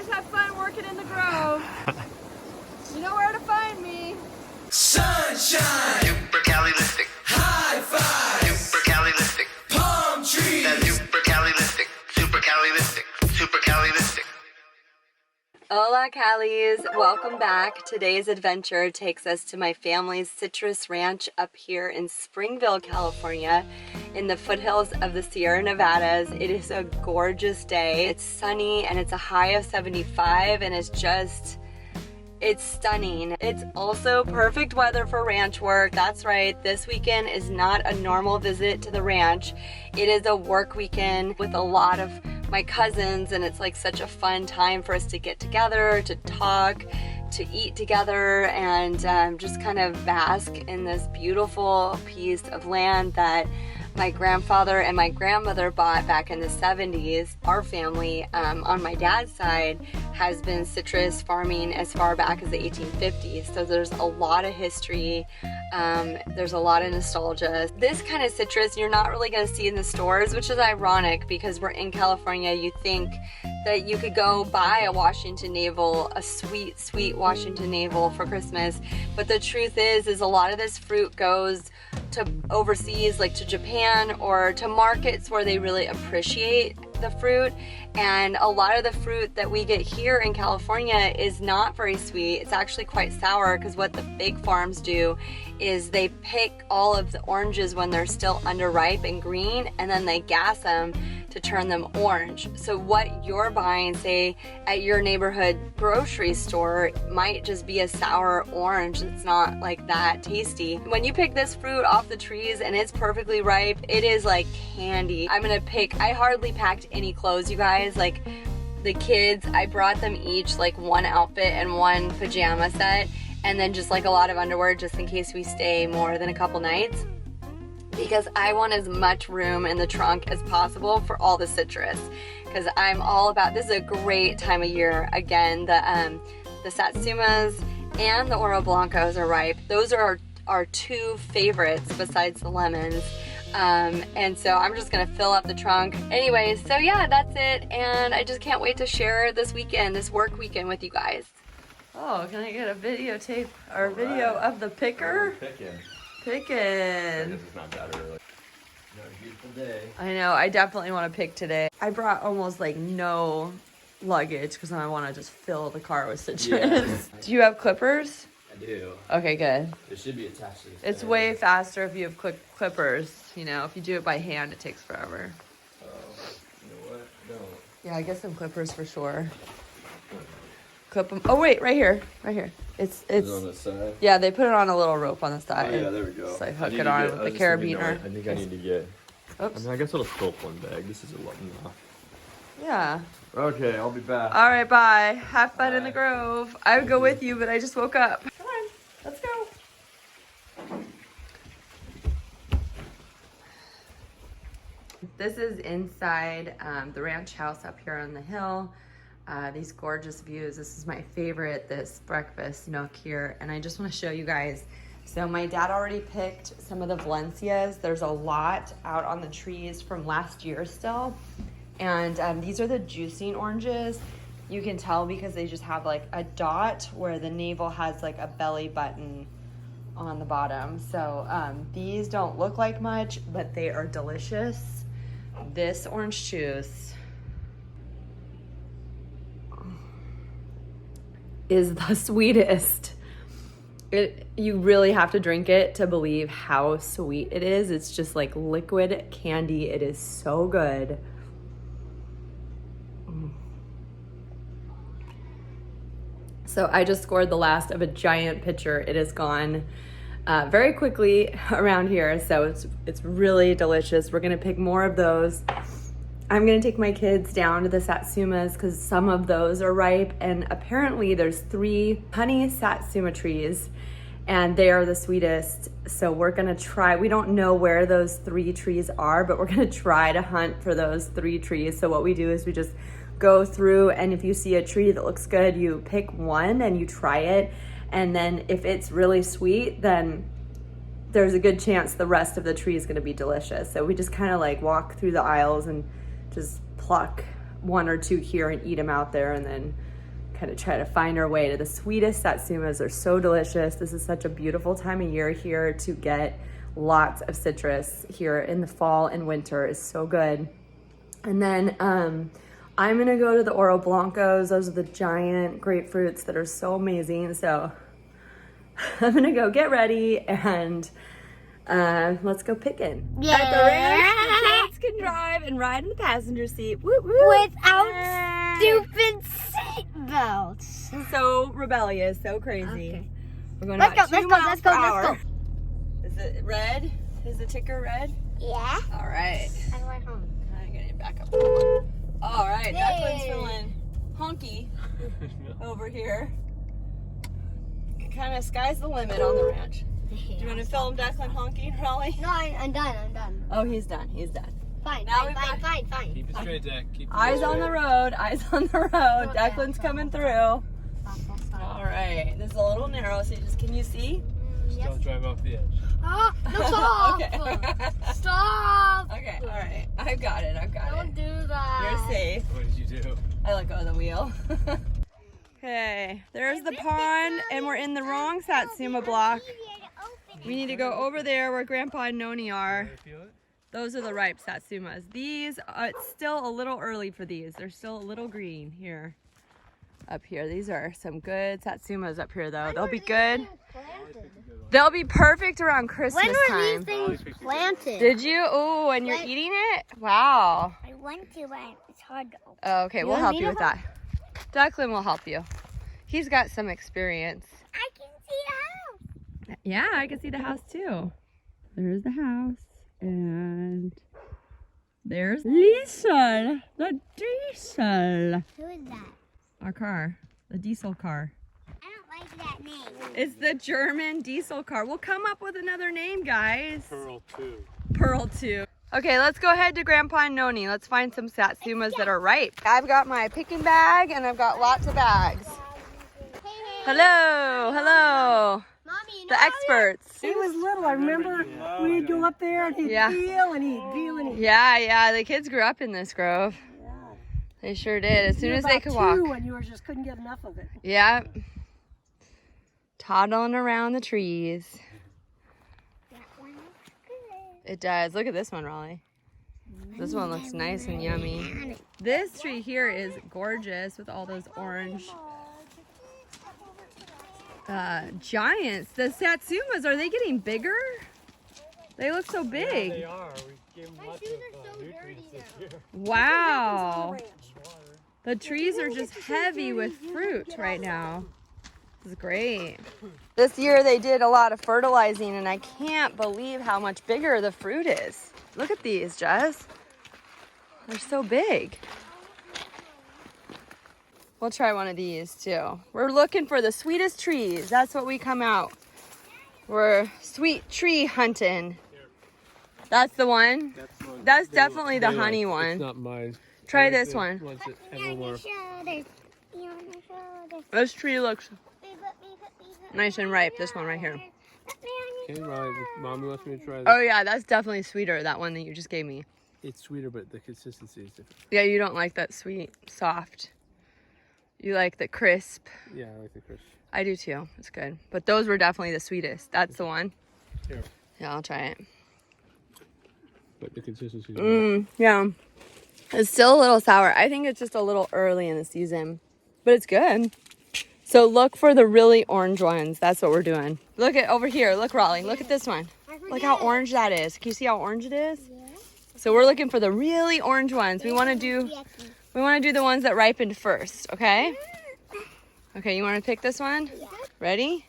guys have fun working in the grove. You know where to find me. Sunshine, supercalifragilistic. High five, supercalifragilistic. Palm trees, that's supercalifragilistic. Supercalifragilistic. Hola Callies, welcome back. Today's adventure takes us to my family's citrus ranch up here in Springville, California, in the foothills of the Sierra Nevadas. It is a gorgeous day. It's sunny and it's a high of 75 and it's stunning. It's also perfect weather for ranch work. That's right, this weekend is not a normal visit to the ranch. It is a work weekend with a lot of my cousins, and it's like such a fun time for us to get together, to talk, to eat together, and just kind of bask in this beautiful piece of land that my grandfather and my grandmother bought back in the 70s. Our family on my dad's side has been citrus farming as far back as the 1850s, so there's a lot of history, there's a lot of nostalgia. This kind of citrus you're not really going to see in the stores, which is ironic because we're in California. You think that you could go buy a Washington navel, a sweet Washington navel for Christmas, but the truth is a lot of this fruit goes to overseas, like to Japan or to markets where they really appreciate the fruit. And a lot of the fruit that we get here in California is not very sweet. It's actually quite sour, because what the big farms do is they pick all of the oranges when they're still underripe and green, and then they gas them to turn them orange. So what you're buying, say, at your neighborhood grocery store might just be a sour orange. It's not like that tasty. When you pick this fruit off the trees and it's perfectly ripe, it is like candy. I hardly packed any clothes, you guys. Like the kids, I brought them each like one outfit and one pajama set, and then just like a lot of underwear just in case we stay more than a couple nights, because I want as much room in the trunk as possible for all the citrus, because I'm all about, this is a great time of year. Again, the Satsumas and the Oro Blancos are ripe. Those are our two favorites besides the lemons. And so I'm just gonna fill up the trunk. Anyways, so yeah, that's it, and I just can't wait to share this weekend, this work weekend with you guys. Oh, can I get a videotape or a video of the picker? Picking. It's not that early. Another beautiful day. I know, I definitely want to pick today. I brought almost like no luggage because I want to just fill the car with citrus. Yeah. Do you have clippers? I do. Okay, good. It should be attached to this. It's way faster if you have clippers. You know, if you do it by hand, it takes forever. Oh, you know what? No. Yeah, I get some clippers for sure. Clip them. Oh wait, right here. It's on the side. Yeah, they put it on a little rope on the side. Oh yeah, there we go. So I hook it on with the carabiner. I think I need to get. Oops. I mean, I guess I'll just fill up one bag. This is a lot enough. Yeah. Okay, I'll be back. All right, bye. Have fun in the grove. I would go with you, but I just woke up. Come on, let's go. This is inside the ranch house up here on the hill. These gorgeous views. This is my favorite, this breakfast nook here, and I just want to show you guys. So my dad already picked some of the Valencias. There's a lot out on the trees from last year still, and these are the juicing oranges. You can tell because they just have like a dot where the navel has like a belly button on the bottom. So these don't look like much, but they are delicious. This orange juice is the sweetest. You really have to drink it to believe how sweet it is. It's just like liquid candy. It is so good. So I just scored the last of a giant pitcher. It is gone very quickly around here, so it's really delicious. We're gonna pick more of those. I'm gonna take my kids down to the Satsumas because some of those are ripe, and apparently there's 3 honey Satsuma trees and they are the sweetest. So we're gonna try, we don't know where those 3 trees are, but we're gonna try to hunt for those 3 trees. So what we do is we just go through, and if you see a tree that looks good, you pick one and you try it. And then if it's really sweet, then there's a good chance the rest of the tree is gonna be delicious. So we just kind of like walk through the aisles and just pluck one or two here and eat them out there, and then kind of try to find our way to the sweetest Satsumas. They're so delicious. This is such a beautiful time of year here to get lots of citrus here in the fall and winter. Is so good. And then I'm gonna go to the Blancos. Those are the giant grapefruits that are so amazing. So I'm gonna go get ready and let's go picking. Yeah. At the ranch, the kids can drive and ride in the passenger seat. Woo woo. Without stupid seatbelts. So rebellious, so crazy. Okay. We're going Let's about go, 2 let's go, miles let's per go, hour. let's Is it red? Is the ticker red? Yeah. All right. I went home. I'm gonna back up. All right, Declan's feeling honky over here. Kind of sky's the limit on the ranch. Do you want to film Declan honky, Raleigh? No, I'm done. I'm done. Oh, he's done. He's done. Fine, Now fine, we've fine, got- fine, fine. Keep it straight, Deck. Keep it Eyes straight. on the road. Eyes on the road. Okay. Declan's coming through. Stop, stop, stop. All right. This is a little narrow, so can you see? Yes. Don't drive off the edge. Ah, no, stop! Okay. Stop! Okay. All right. I've got it. Don't do that. You're safe. What did you do? I let go of the wheel. Okay, there's the pond, and we're in the wrong Satsuma block. We need to go over there where Grandpa and Noni are. Feel it? Those are the ripe Satsumas. These, it's still a little early for these. They're still a little green here. Up here, these are some good Satsumas up here though. They'll be good. They'll be perfect around Christmas When were time. these things planted? Did you? Oh, and you're When- eating it? Wow. I went to, but it's hard to open. Oh, okay, we'll want help me you to with that. Declan will help you. He's got some experience. I can see the house. Yeah, I can see the house too. There's the house, and there's Lisbon, the diesel. Who is that? Our car, the diesel car. I don't like that name. It's the German diesel car. We'll come up with another name, guys. Pearl 2. Pearl 2. Okay, let's go ahead to Grandpa and Noni. Let's find some Satsumas that are ripe. I've got my picking bag, and I've got lots of bags. Hello, hello, Mommy, you know the experts. He was little. I remember we'd go up there and he'd Yeah. feel and he'd feel and he'd Yeah, the kids grew up in this grove. They sure did, as soon as they could walk. and you just couldn't get enough of it. Yeah. Toddling around the trees. It does. Look at this one, Raleigh. This one looks nice and yummy. This tree here is gorgeous with all those orange giants. The Satsumas, are they getting bigger? They look so big. They are. We gave them lots of nutrients this year. Wow. The trees are just heavy with fruit right now. This is great. This year they did a lot of fertilizing, and I can't believe how much bigger the fruit is. Look at these, Jess. They're so big. We'll try one of these too. We're looking for the sweetest trees. That's what we come out. We're sweet tree hunting. That's the one. That's definitely the honey one. It's not mine. Try this one. Once it ever more. This tree looks nice and ripe. This one right here. Okay, Riley, Mommy wants me to try this. Oh yeah, that's definitely sweeter. That one that you just gave me. It's sweeter, but the consistency is different. Yeah, you don't like that sweet, soft. You like the crisp. Yeah, I like the crisp. I do too. It's good. But those were definitely the sweetest. That's the one. Here. Yeah, I'll try it. But the consistency is Yeah. It's still a little sour. I think it's just a little early in the season, but it's good. So look for the really orange ones. That's what we're doing. Look at over here. Look, Raleigh. Look at this one. Look how orange that is. Can you see how orange it is? Yeah. So we're looking for the really orange ones. We want to do the ones that ripened first, okay? Okay, you want to pick this one? Yeah. Ready?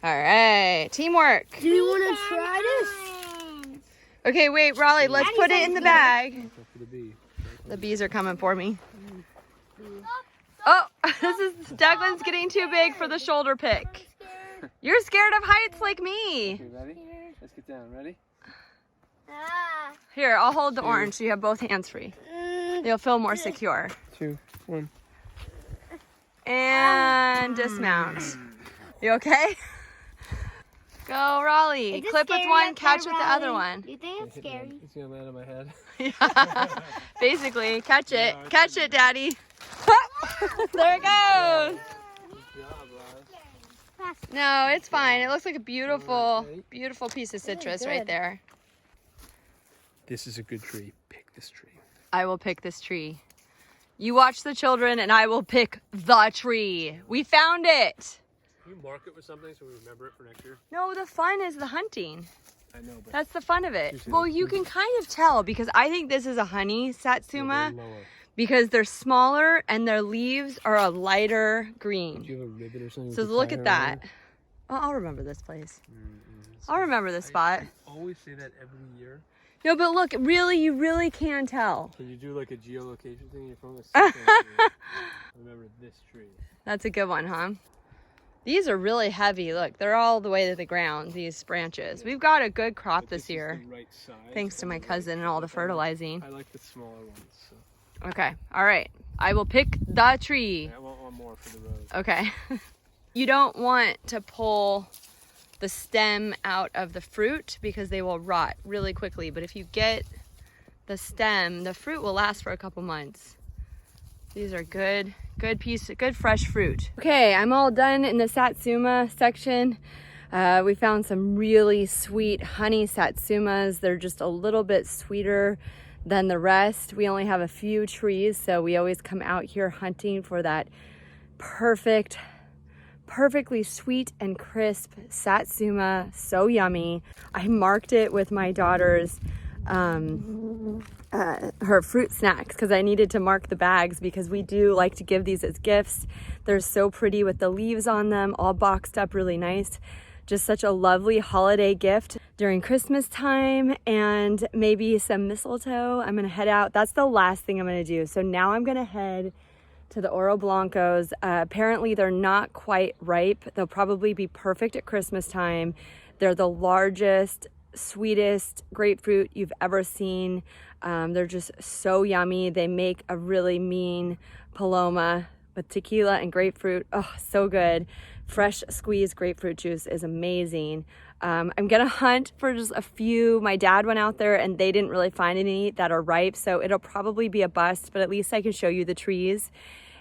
All right. Teamwork. Do you want to try this? Okay, wait, Raleigh, let's put it in the bag. for the bee. The bees are coming for me. Oh, this is Declan's getting too big for the shoulder pick. You're scared of heights like me. Okay, ready? Let's get down. Ready? Here, I'll hold the orange so you have both hands free. You'll feel more secure. 2, 1. And dismount. You okay? Go, Raleigh. Is it Clip with scary one, up catch there, with the other Riley? one. Do you think it's scary? It's gonna land on my head. Yeah. Basically, catch it. No, Catch it, Daddy. There it goes. No, it's fine. It looks like a beautiful, beautiful piece of citrus right there. This is a good tree. Pick this tree. I will pick this tree. You watch the children and I will pick the tree. We found it. Can you mark it with something so we remember it for next year? No, the fun is the hunting. I know, but That's the fun of it. Well, you can kind of tell because I think this is a honey satsuma because they're smaller and their leaves are a lighter green. Do you have a ribbon or something? So look at that. Oh, I'll remember this place. I'll remember this spot. I always say that every year. No, but look, really, you really can tell. Can you do like a geolocation thing in your phone? Remember this tree. That's a good one, huh? These are really heavy. Look, they're all the way to the ground, these branches. We've got a good crop this year. Is the right size. Thanks to my cousin and all the fertilizing. I like the smaller ones. So. Okay, all right. I will pick the tree. I want one more for the road. Okay. You don't want to pull the stem out of the fruit because they will rot really quickly. But if you get the stem, the fruit will last for a couple months. These are good fresh fruit. Okay, I'm all done in the satsuma section. We found some really sweet honey satsumas. They're just a little bit sweeter than the rest. We only have a few trees, so we always come out here hunting for that perfectly sweet and crisp satsuma. So yummy. I marked it with my daughter's her fruit snacks because I needed to mark the bags because we do like to give these as gifts. They're so pretty with the leaves on them, all boxed up really nice. Just such a lovely holiday gift during Christmas time, and maybe some mistletoe. I'm gonna head out. That's the last thing I'm gonna do. So now I'm gonna head to the Oro Blancos. Apparently they're not quite ripe. They'll probably be perfect at Christmas time. They're the largest, sweetest grapefruit you've ever seen. They're just so yummy. They make a really mean paloma with tequila and grapefruit. Oh, so good. Fresh squeezed grapefruit juice is amazing. I'm gonna hunt for just a few. My dad went out there and they didn't really find any that are ripe, so it'll probably be a bust, but at least I can show you the trees.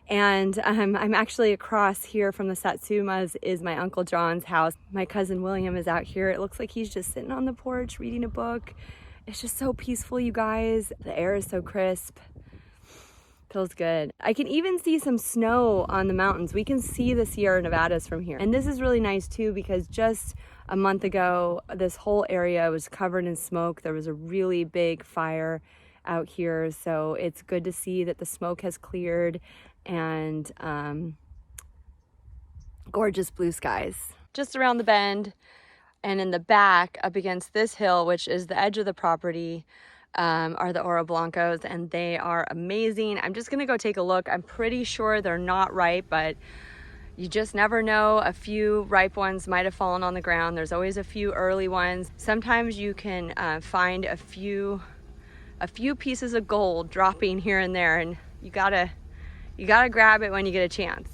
And I'm actually across here from the Satsumas is my Uncle John's house. My cousin William is out here. It looks like he's just sitting on the porch reading a book. It's just so peaceful, you guys. The air is so crisp. Feels good. I can even see some snow on the mountains. We can see the Sierra Nevadas from here. And this is really nice too because just a month ago, this whole area was covered in smoke. There was a really big fire out here. So it's good to see that the smoke has cleared and gorgeous blue skies. Just around the bend and in the back up against this hill, which is the edge of the property, are the Oro Blancos, and they are amazing. I'm just gonna go take a look. I'm pretty sure they're not ripe, but you just never know. A few ripe ones might have fallen on the ground. There's always a few early ones. Sometimes you can find a few pieces of gold dropping here and there, and you gotta grab it when you get a chance.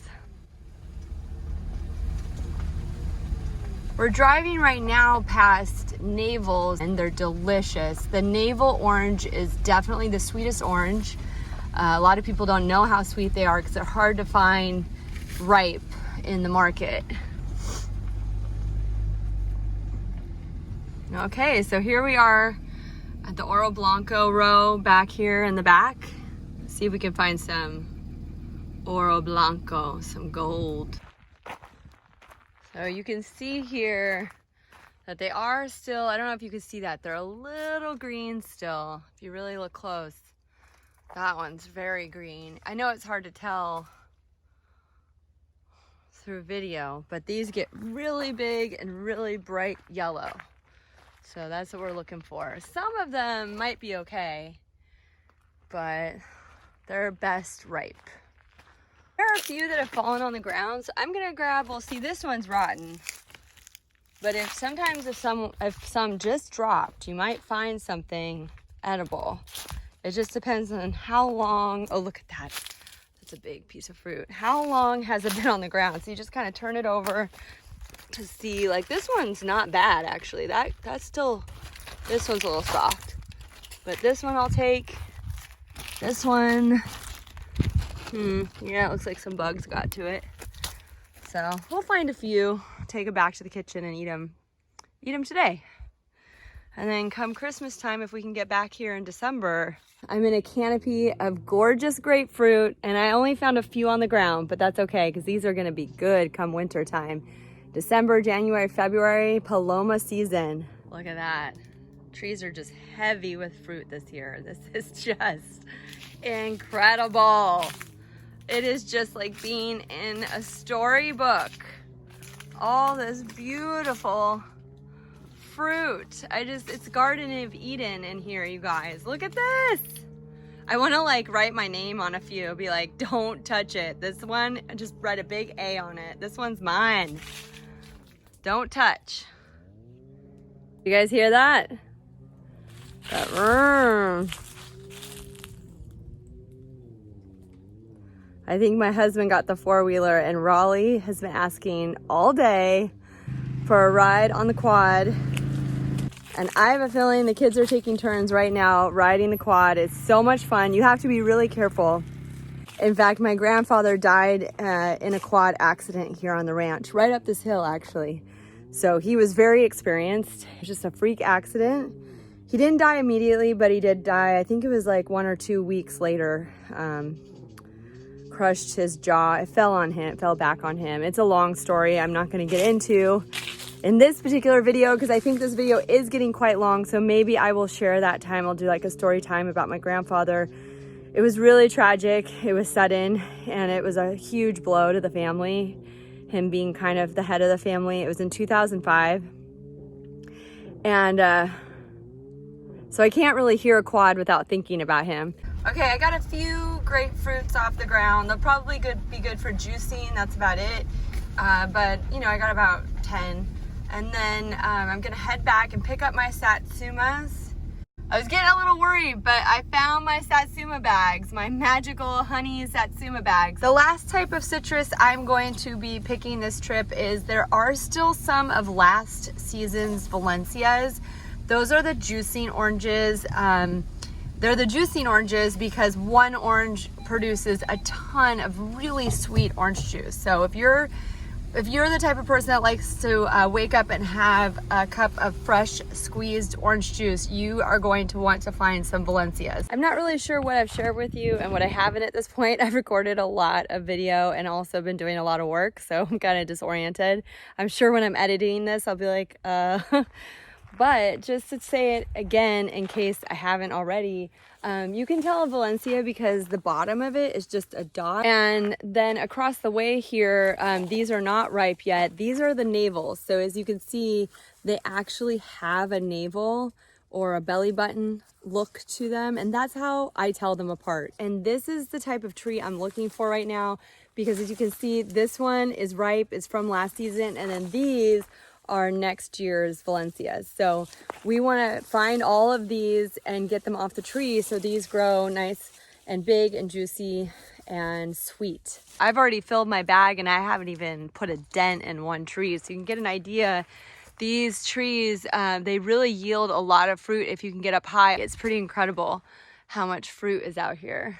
We're driving right now past Navels and they're delicious. The Navel orange is definitely the sweetest orange. A lot of people don't know how sweet they are because they're hard to find ripe in the market. Okay, so here we are at the Oro Blanco row back here in the back. Let's see if we can find some Oro Blanco, some gold. So you can see here that they are still, I don't know if you can see that, they're a little green still. If you really look close, that one's very green. I know it's hard to tell through video, but these get really big and really bright yellow. So that's what we're looking for. Some of them might be okay, but they're best ripe. There are a few that have fallen on the ground, so I'm gonna grab, well, see, this one's rotten. But if some just dropped, you might find something edible. It just depends on how long, oh, look at that. That's a big piece of fruit. How long has it been on the ground? So you just kind of turn it over to see, like, this one's not bad actually. That's still, this one's a little soft, but this one I'll take. This one, yeah, it looks like some bugs got to it. So we'll find a few, take it back to the kitchen and eat them today. And then come Christmas time, if we can get back here in December, I'm in a canopy of gorgeous grapefruit, and I only found a few on the ground, but that's okay because these are gonna be good come winter time. December, January, February, Paloma season. Look at that. Trees are just heavy with fruit this year. This is just incredible. It is just like being in a storybook. All this beautiful fruit. It's Garden of Eden in here, you guys. Look at this. I want to like write my name on a few, be like, don't touch it. This one, I just write a big A on it. This one's mine. Don't touch. You guys hear that? I think my husband got the four-wheeler, and Raleigh has been asking all day for a ride on the quad. And I have a feeling the kids are taking turns right now riding the quad. It's so much fun. You have to be really careful. In fact, my grandfather died in a quad accident here on the ranch, right up this hill actually. So he was very experienced. It was just a freak accident. He didn't die immediately, but he did die, I think it was like 1 or 2 weeks later. Crushed his jaw. It fell on him, it fell back on him. It's a long story I'm not gonna get into in this particular video because I think this video is getting quite long, so maybe I will share that time. I'll do like a story time about my grandfather. It was really tragic. It was sudden, and it was a huge blow to the family, him being kind of the head of the family. It was in 2005. And so I can't really hear a quad without thinking about him. Okay, I got a few grapefruits off the ground. They'll probably be good for juicing. That's about it. But you know, I got about 10. And then I'm gonna head back and pick up my Satsumas. I was getting a little worried, but I found my Satsuma bags, my magical honey Satsuma bags. The last type of citrus I'm going to be picking this trip is, there are still some of last season's Valencias. Those are the juicing oranges. They're the juicing oranges because one orange produces a ton of really sweet orange juice. So if you're the type of person that likes to wake up and have a cup of fresh squeezed orange juice, you are going to want to find some Valencias. I'm not really sure what I've shared with you and what I haven't at this point. I've recorded a lot of video and also been doing a lot of work, so I'm kind of disoriented. I'm sure when I'm editing this, I'll be like, But just to say it again, in case I haven't already, you can tell a Valencia because the bottom of it is just a dot. And then across the way here, these are not ripe yet. These are the navels. So as you can see, they actually have a navel or a belly button look to them. And that's how I tell them apart. And this is the type of tree I'm looking for right now, because as you can see, this one is ripe, it's from last season. And then these are next year's Valencias. So we want to find all of these and get them off the tree so these grow nice and big and juicy and sweet. I've already filled my bag and I haven't even put a dent in one tree, so you can get an idea. These trees, they really yield a lot of fruit if you can get up high. It's pretty incredible how much fruit is out here.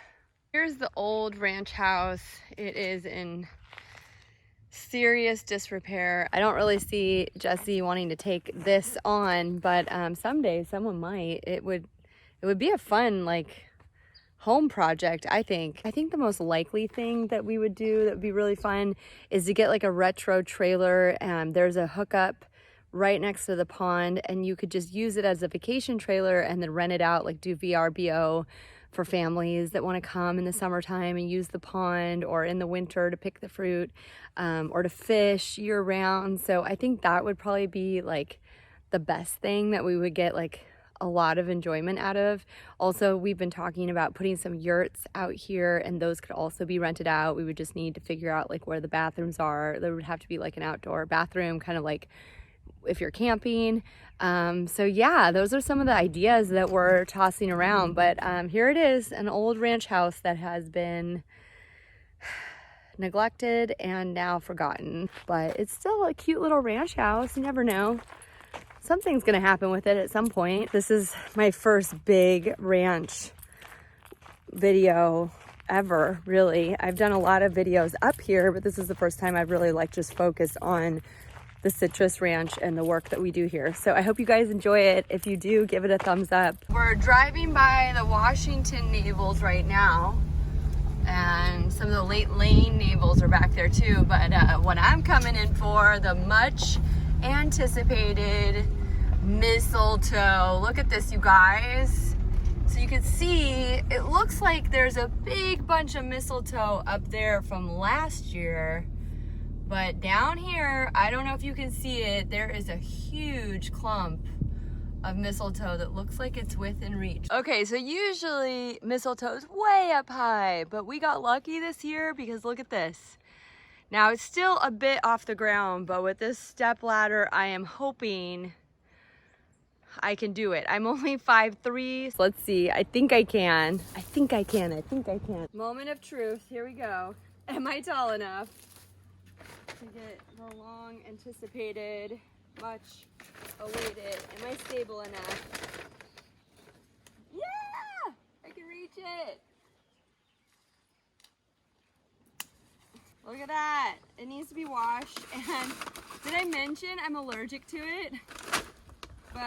Here's the old ranch house. It is in serious disrepair. I don't really see Jesse wanting to take this on, but someday someone might. It would be a fun like home project, I think. I think the most likely thing that we would do that would be really fun is to get like a retro trailer. There's a hookup right next to the pond, and you could just use it as a vacation trailer and then rent it out, like do VRBO for families that want to come in the summertime and use the pond, or in the winter to pick the fruit, or to fish year round. So I think that would probably be like the best thing that we would get like a lot of enjoyment out of. Also, we've been talking about putting some yurts out here, and those could also be rented out. We would just need to figure out like where the bathrooms are. There would have to be like an outdoor bathroom, kind of like if you're camping. So yeah, those are some of the ideas that we're tossing around. But here it is, an old ranch house that has been neglected and now forgotten. But it's still a cute little ranch house. You never know. Something's gonna happen with it at some point. This is my first big ranch video ever, really. I've done a lot of videos up here, but this is the first time I've really like just focused on the citrus ranch and the work that we do here. So I hope you guys enjoy it. If you do, give it a thumbs up. We're driving by the Washington navels right now, and some of the late Lane navels are back there too. But what I'm coming in for, the much anticipated mistletoe. Look at this, you guys. So you can see, it looks like there's a big bunch of mistletoe up there from last year. But down here, I don't know if you can see it, there is a huge clump of mistletoe that looks like it's within reach. Okay, so usually mistletoe is way up high, but we got lucky this year because look at this. Now it's still a bit off the ground, but with this step ladder, I am hoping I can do it. I'm only 5'3". So let's see, I think I can. I think I can. Moment of truth, here we go. Am I tall enough to get the long anticipated, much awaited? Am I stable enough? Yeah, I can reach it. Look at that. It needs to be washed. And did I mention I'm allergic to it? But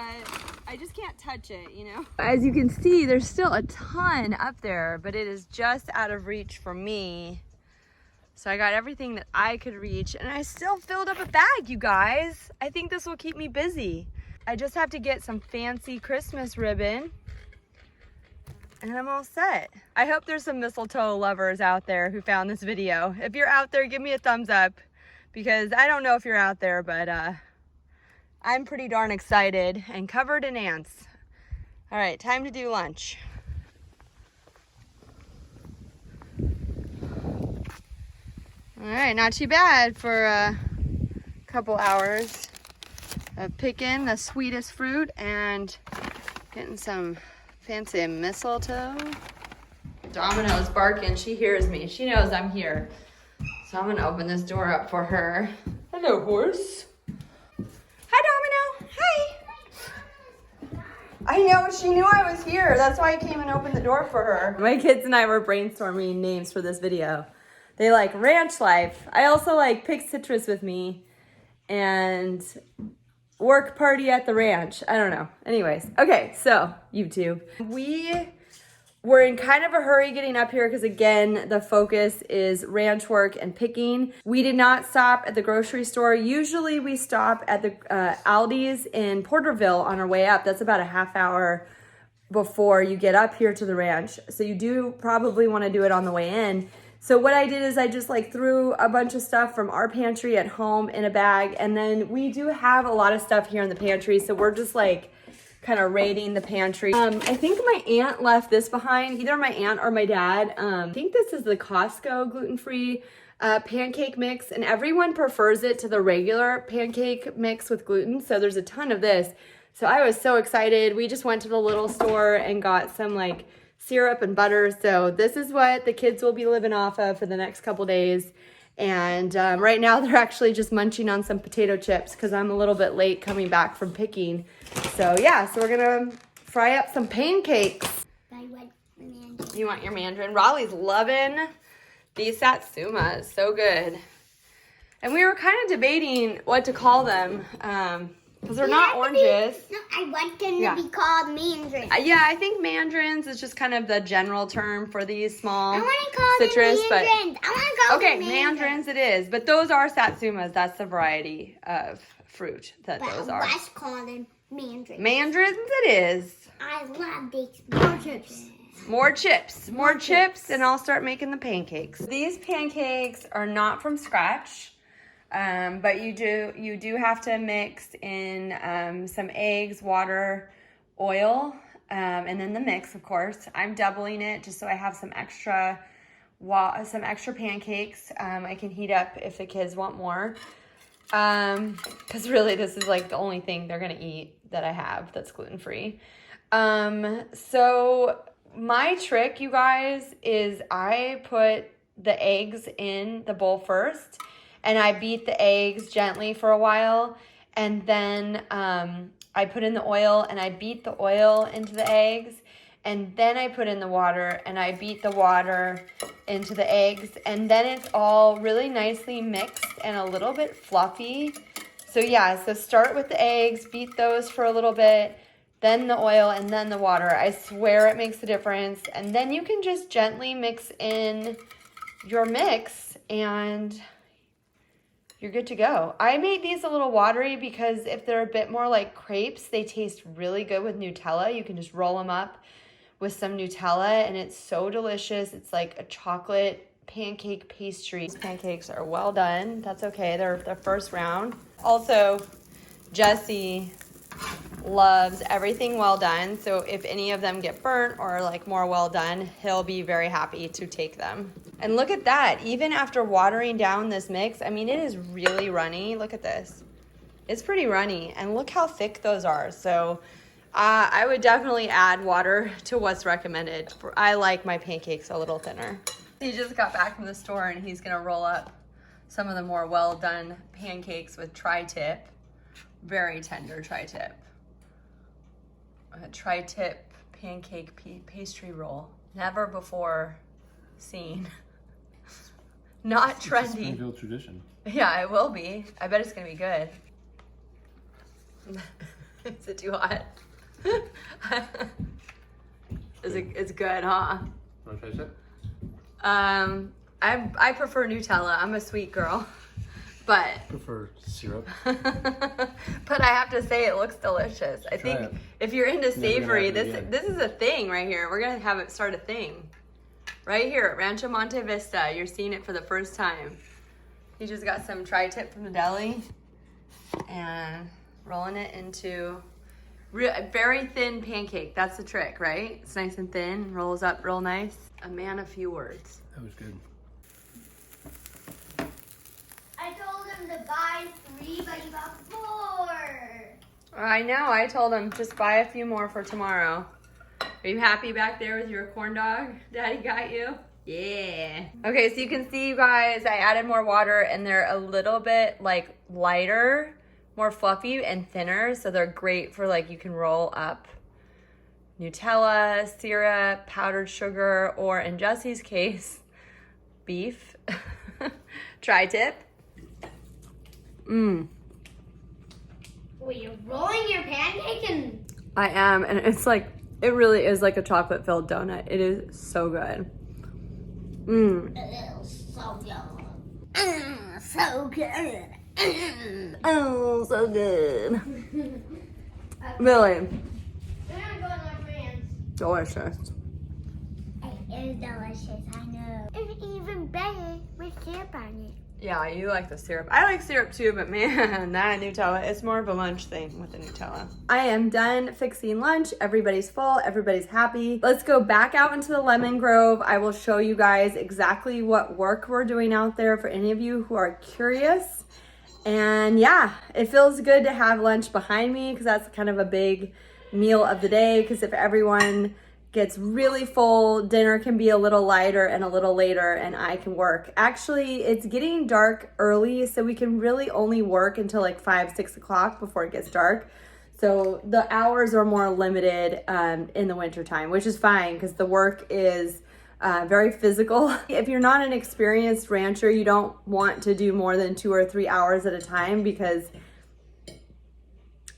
I just can't touch it, you know? As you can see, there's still a ton up there, but it is just out of reach for me. So I got everything that I could reach, and I still filled up a bag, you guys. I think this will keep me busy. I just have to get some fancy Christmas ribbon, and I'm all set. I hope there's some mistletoe lovers out there who found this video. If you're out there, give me a thumbs up, because I don't know if you're out there, but I'm pretty darn excited and covered in ants. All right, time to do lunch. All right, not too bad for a couple hours of picking the sweetest fruit and getting some fancy mistletoe. Domino's barking, she hears me. She knows I'm here. So I'm gonna open this door up for her. Hello, horse. Hi, Domino, hi. I know, she knew I was here. That's why I came and opened the door for her. My kids and I were brainstorming names for this video. They like ranch life. I also like pick citrus with me and work party at the ranch. I don't know. Anyways, okay, so YouTube. We were in kind of a hurry getting up here because again, the focus is ranch work and picking. We did not stop at the grocery store. Usually we stop at the Aldi's in Porterville on our way up. That's about a half hour before you get up here to the ranch. So you do probably want to do it on the way in. So what I did is I just like threw a bunch of stuff from our pantry at home in a bag. And then we do have a lot of stuff here in the pantry. So we're just like kind of raiding the pantry. I think my aunt left this behind, either my aunt or my dad. I think this is the Costco gluten-free pancake mix, and everyone prefers it to the regular pancake mix with gluten. So there's a ton of this. So I was so excited. We just went to the little store and got some like syrup and butter. So this is what the kids will be living off of for the next couple days. And right now they're actually just munching on some potato chips because I'm a little bit late coming back from picking. So yeah, so we're gonna fry up some pancakes. I want mandarin. You want your mandarin? Raleigh's loving these Satsuma, so good. And we were kind of debating what to call them because they're not oranges. No, I want them to be called mandarins. Yeah, I think mandarins is just kind of the general term for these small I want to call citrus, them mandarins. I want to call them mandarins it is. But those are Satsumas. That's the variety of fruit that those are. Let's call them mandarins. Mandarins it is. I love these more chips. More chips, and I'll start making the pancakes. These pancakes are not from scratch, but you do have to mix in some eggs, water, oil, and then the mix, of course. I'm doubling it just so I have some extra pancakes I can heat up if the kids want more. Because really this is like the only thing they're gonna eat that I have that's gluten-free. So my trick, you guys, is I put the eggs in the bowl first, and I beat the eggs gently for a while, and then I put in the oil and I beat the oil into the eggs, and then I put in the water and I beat the water into the eggs, and then it's all really nicely mixed and a little bit fluffy. So yeah, so start with the eggs, beat those for a little bit, then the oil, and then the water. I swear it makes a difference. And then you can just gently mix in your mix and you're good to go. I made these a little watery because if they're a bit more like crepes, they taste really good with Nutella. You can just roll them up with some Nutella and it's so delicious. It's like a chocolate pancake pastry. These pancakes are well done. That's okay. They're the first round. Also, Jesse loves everything well done. So if any of them get burnt or like more well done, he'll be very happy to take them. And look at that. Even after watering down this mix, I mean, it is really runny. Look at this. It's pretty runny. And look how thick those are. So I would definitely add water to what's recommended. I like my pancakes a little thinner. He just got back from the store and he's gonna roll up some of the more well done pancakes with tri-tip. Very tender tri-tip. A tri-tip pancake pastry roll. Never before seen. Not trendy. It's a Springfield tradition. Yeah, it will be. I bet it's gonna be good. Is it too hot? It's good, huh? Want to try it? I prefer Nutella. I'm a sweet girl. But Prefer syrup. but I have to say it looks delicious. I think it. if you're into Never gonna savory, happen this again. this is a thing right here. We're gonna have it start a thing. Right here at Rancho Monte Vista. You're seeing it for the first time. He just got some tri-tip from the deli and rolling it into very thin pancake. That's the trick, right? It's nice and thin, rolls up real nice. A man of few words. That was good. I told him to buy 3, but he bought 4. I know, I told him just buy a few more for tomorrow. Are you happy back there with your corn dog? Daddy got you? Yeah. Okay, so you can see, you guys, I added more water and they're a little bit like lighter, more fluffy and thinner. So they're great for like, you can roll up Nutella, syrup, powdered sugar, or in Jesse's case, beef. Tri-tip. Wait, you're rolling your pancake and... I am, and it's like, it really is like a chocolate-filled donut. It is so good. So good. So good. Oh, so good. Really We're gonna go with our friends. delicious. It is delicious, I know. It's even better with syrup on it. Yeah, you like the syrup. I like syrup too, but man, that Nutella, it's more of a lunch thing with the Nutella. I am done fixing lunch. Everybody's full, everybody's happy. Let's go back out into the lemon grove. I will show you guys exactly what work we're doing out there for any of you who are curious. And yeah, it feels good to have lunch behind me because that's kind of a big meal of the day, because if everyone gets really full, dinner can be a little lighter and a little later and I can work. Actually, it's getting dark early, so we can really only work until like 5, 6 o'clock before it gets dark. So the hours are more limited in the wintertime, which is fine because the work is very physical. If you're not an experienced rancher, you don't want to do more than 2 or 3 hours at a time because,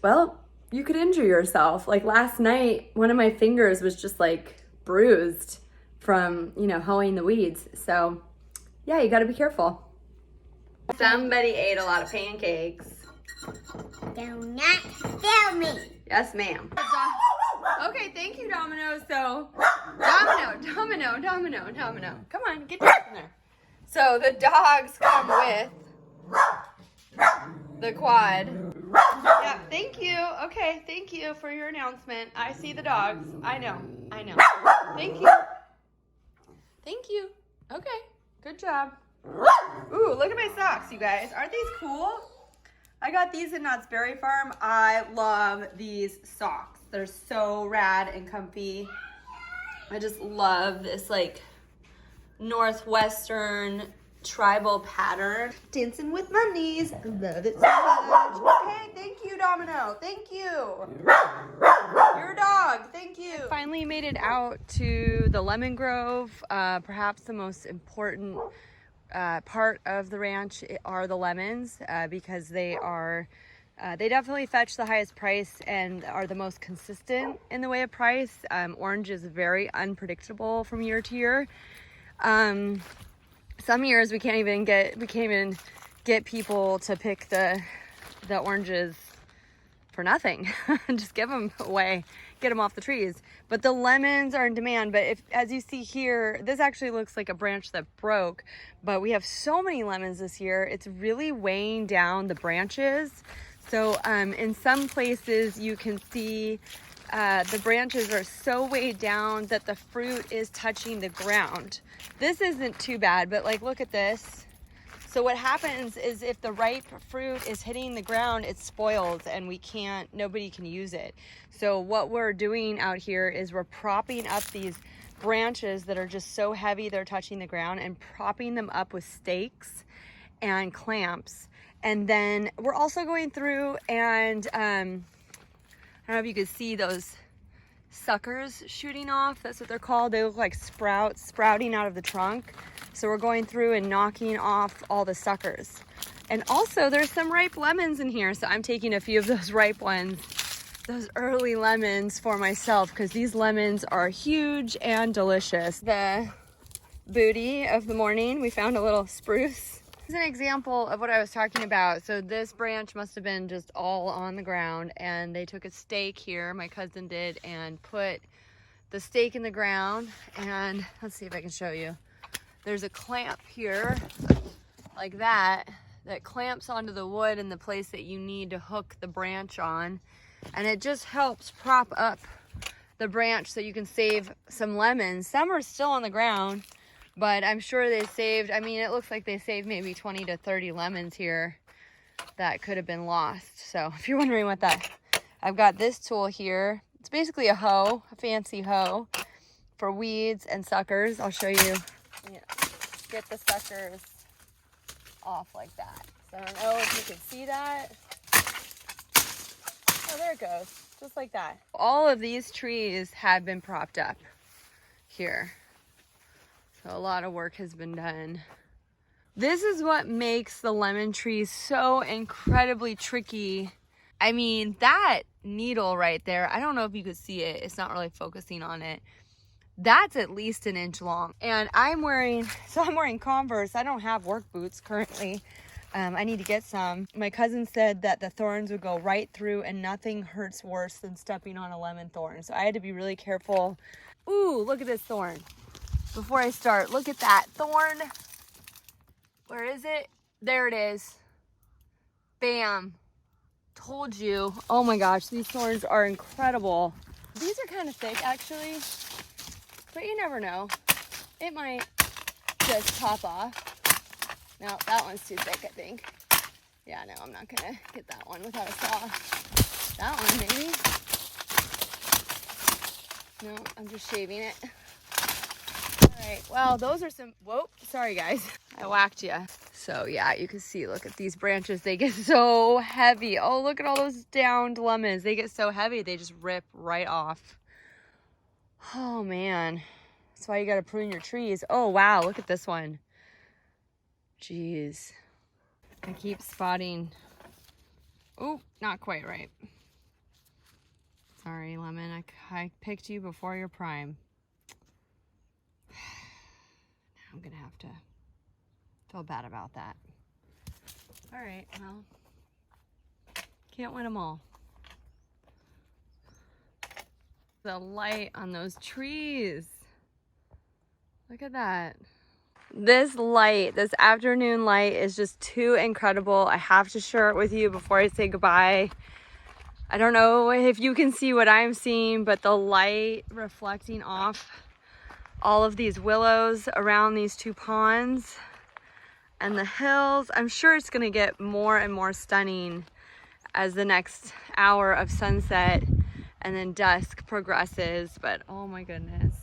well, you could injure yourself. Like last night, one of my fingers was just like bruised from, you know, hoeing the weeds. So yeah, you gotta be careful. Somebody ate a lot of pancakes. Do not steal me. Yes, ma'am. Okay, thank you, Domino. So, Domino. Come on, get down in there. So the dogs come with the quad. Yeah, thank you. Okay, thank you for your announcement. I see the dogs. I know. Thank you. Thank you. Okay, good job. Ooh, look at my socks, you guys. Aren't these cool? I got these at Knott's Berry Farm. I love these socks. They're so rad and comfy. I just love this like Northwestern tribal pattern. Dancing with my knees. Love it so much. Okay, thank you, Domino. Thank you. You're a dog. Thank you. Finally made it out to the lemon grove. Perhaps the most important part of the ranch are the lemons because they are they definitely fetch the highest price and are the most consistent in the way of price. Orange is very unpredictable from year to year. Some years we can't even get people to pick the oranges for nothing. Just give them away, get them off the trees. But the lemons are in demand. But if, as you see here, this actually looks like a branch that broke, but we have so many lemons this year, it's really weighing down the branches. So in some places you can see the branches are so weighed down that the fruit is touching the ground. This isn't too bad, but like, look at this. So what happens is if the ripe fruit is hitting the ground, it spoils and nobody can use it. So what we're doing out here is we're propping up these branches that are just so heavy they're touching the ground and propping them up with stakes and clamps. And then we're also going through and I don't know if you could see those suckers shooting off. That's what they're called. They look like sprouts sprouting out of the trunk. So we're going through and knocking off all the suckers. And also there's some ripe lemons in here. So I'm taking a few of those ripe ones, those early lemons for myself because these lemons are huge and delicious. The booty of the morning, we found a little spruce. This is an example of what I was talking about. So this branch must have been just all on the ground and they took a stake here, my cousin did, and put the stake in the ground. And let's see if I can show you. There's a clamp here like that clamps onto the wood in the place that you need to hook the branch on. And it just helps prop up the branch so you can save some lemons. Some are still on the ground, but I'm sure they saved, I mean, it looks like they saved maybe 20 to 30 lemons here that could have been lost. So if you're wondering what I've got this tool here. It's basically a hoe, a fancy hoe for weeds and suckers. I'll show you. Yeah, get the suckers off like that. So I don't know if you can see that. Oh, there it goes, just like that. All of these trees have been propped up here. So a lot of work has been done. This is what makes the lemon trees so incredibly tricky. I mean, that needle right there, I don't know if you could see it. It's not really focusing on it. That's at least an inch long. And I'm wearing Converse. I don't have work boots currently. I need to get some. My cousin said that the thorns would go right through and nothing hurts worse than stepping on a lemon thorn. So I had to be really careful. Ooh, look at this thorn. Before I start, look at that thorn. Where is it? There it is. Bam. Told you. Oh my gosh, these thorns are incredible. These are kind of thick actually, but you never know. It might just pop off. No, that one's too thick, I think. Yeah, no, I'm not gonna get that one without a saw. That one maybe. No, I'm just shaving it. All right, well, those are some, whoa, sorry guys. I whacked you. So yeah, you can see, look at these branches. They get so heavy. Oh, look at all those downed lemons. They get so heavy, they just rip right off. Oh man, that's why you gotta prune your trees. Oh wow, look at this one. Jeez. I keep spotting. Oh, not quite right. Sorry, lemon, I picked you before your prime. Now I'm gonna have to feel bad about that. All right, well, can't win them all. The light on those trees. Look at that. This light, this afternoon light is just too incredible. I have to share it with you before I say goodbye. I don't know if you can see what I'm seeing, but the light reflecting off all of these willows around these two ponds and the hills. I'm sure it's gonna get more and more stunning as the next hour of sunset and then dusk progresses, but oh my goodness.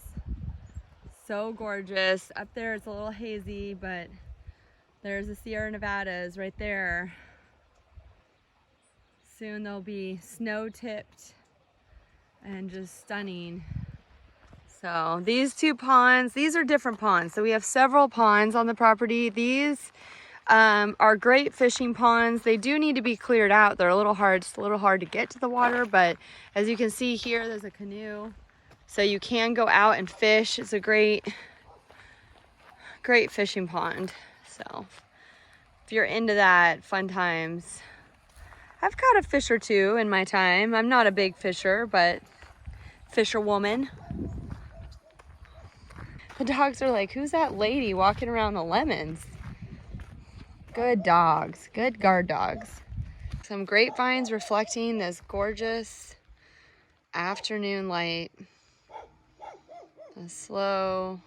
so gorgeous. Up there it's a little hazy, but there's the Sierra Nevadas right there. Soon they'll be snow-tipped and just stunning. So these two ponds, these are different ponds. So we have several ponds on the property. These are great fishing ponds. They do need to be cleared out. They're a little hard, just a little hard to get to the water, but as you can see here, there's a canoe. So you can go out and fish. It's a great fishing pond. So if you're into that, fun times. I've caught a fish or two in my time. I'm not a big fisher, but fisherwoman. The dogs are like, who's that lady walking around the lemons? Good dogs, good guard dogs. Some grapevines reflecting this gorgeous afternoon light. A slow,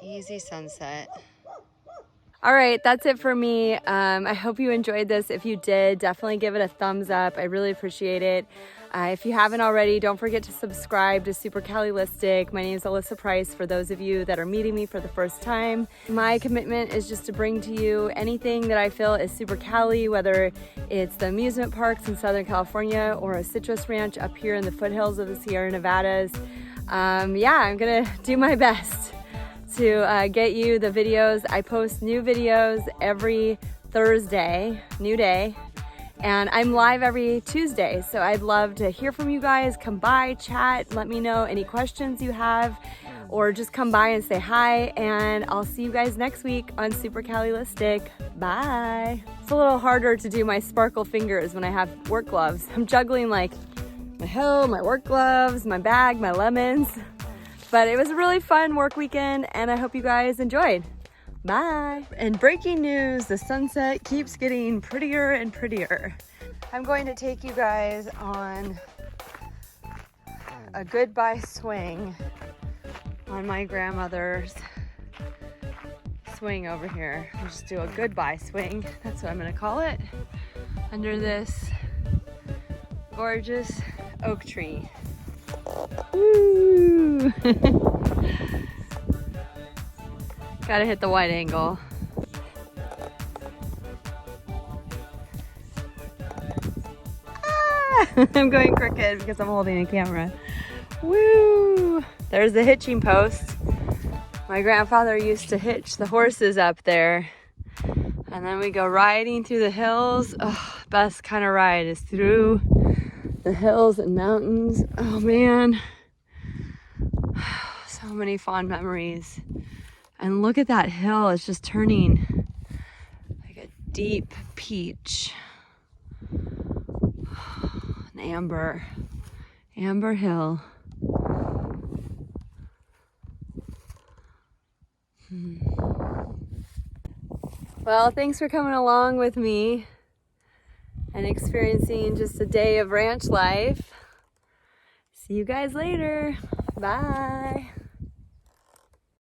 easy sunset. All right, that's it for me. I hope you enjoyed this. If you did, definitely give it a thumbs up. I really appreciate it. If you haven't already, don't forget to subscribe to Super Calilistic. My name is Alyssa Price for those of you that are meeting me for the first time. My commitment is just to bring to you anything that I feel is super Cali, whether it's the amusement parks in Southern California or a citrus ranch up here in the foothills of the Sierra Nevadas. Yeah, I'm gonna do my best to get you the videos. I post new videos every Thursday, new day, and I'm live every Tuesday. So I'd love to hear from you guys. Come by, chat, let me know any questions you have, or just come by and say hi, and I'll see you guys next week on Super Calilistic. Bye. It's a little harder to do my sparkle fingers when I have work gloves. I'm juggling like my hoe, my work gloves, my bag, my lemons. But it was a really fun work weekend, and I hope you guys enjoyed. Bye. And breaking news, the sunset keeps getting prettier and prettier. I'm going to take you guys on a goodbye swing on my grandmother's swing over here. I'll just do a goodbye swing. That's what I'm gonna call it. Under this gorgeous oak tree. Woo! Gotta hit the wide angle. Ah! I'm going crooked because I'm holding a camera. Woo! There's the hitching post. My grandfather used to hitch the horses up there. And then we go riding through the hills. Oh, best kind of ride is through the hills and mountains. Oh man. So many fond memories. And look at that hill, it's just turning like a deep peach. An amber hill. Well, thanks for coming along with me and experiencing just a day of ranch life. See you guys later. Bye.